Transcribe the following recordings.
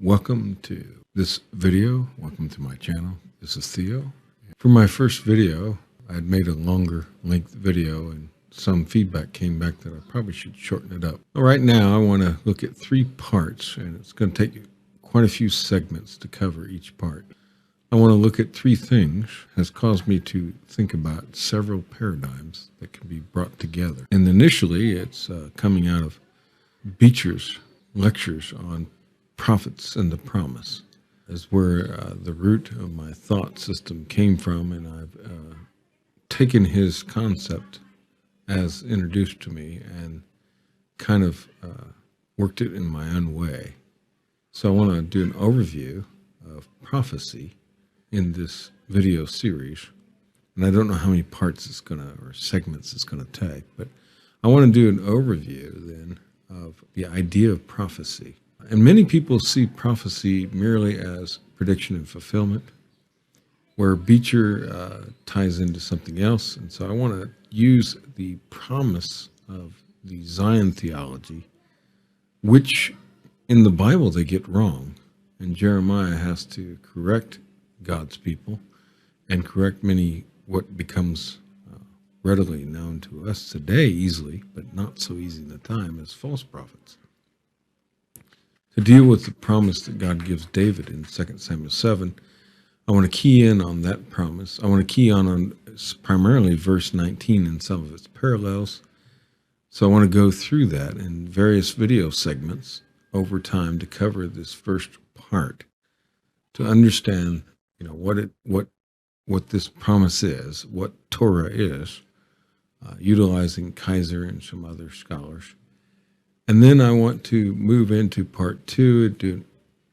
Welcome to this video. Welcome to my channel. This is Theo. For my first video, I had made a longer length video and some feedback came back that I probably should shorten it up. Right now, I want to look at 3 parts, and it's going to take quite a few segments to cover each part. I want to look at 3 things has caused me to think about several paradigms that can be brought together. And initially, it's coming out of Beecher's lectures on prophets and the promise is where the root of my thought system came from, and I've taken his concept as introduced to me and kind of worked it in my own way. So I want to do an overview of prophecy in this video series, and I don't know how many parts it's going to, or segments it's going to take, but I want to do an overview then of the idea of prophecy. And many people see prophecy merely as prediction and fulfillment, where Beecher ties into something else. And so I want to use the promise of the Zion theology, which in the Bible they get wrong. And Jeremiah has to correct God's people and correct many what becomes readily known to us today easily, but not so easy in the time, as false prophets. To deal with the promise that God gives David in 2 Samuel 7, I want to key in on that promise. I want to key on primarily verse 19 and some of its parallels. So I want to go through that in various video segments over time to cover this first part, to understand, what this promise is, what Torah is, utilizing Kaiser and some other scholars. And then I want to move into part 2, do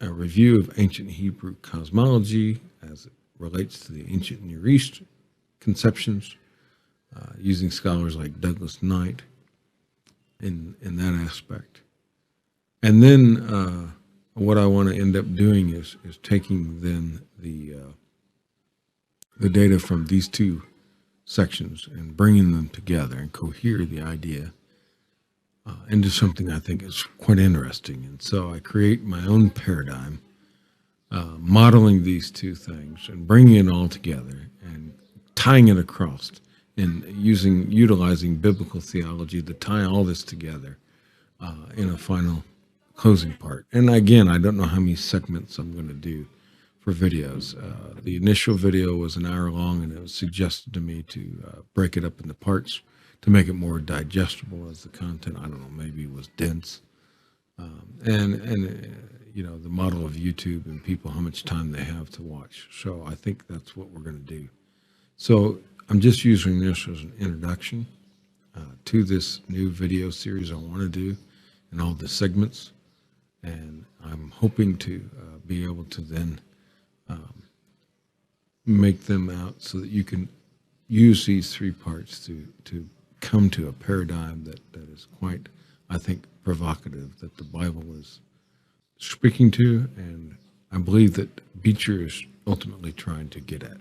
a review of ancient Hebrew cosmology as it relates to the ancient Near East conceptions, using scholars like Douglas Knight in that aspect. And then what I want to end up doing is taking then the data from these 2 sections and bringing them together and cohere the idea into something I think is quite interesting. And so I create my own paradigm, modeling these 2 things and bringing it all together and tying it across and utilizing biblical theology to tie all this together in a final closing part. And again, I don't know how many segments I'm going to do for videos. The initial video was an hour long, and it was suggested to me to break it up into parts to make it more digestible, as the content, I don't know, maybe was dense. The model of YouTube and people, how much time they have to watch. So I think that's what we're going to do. So I'm just using this as an introduction to this new video series I want to do in all the segments. And I'm hoping to be able to then make them out so that you can use these 3 parts to come to a paradigm that is quite, I think, provocative, that the Bible is speaking to, and I believe that Beecher is ultimately trying to get at.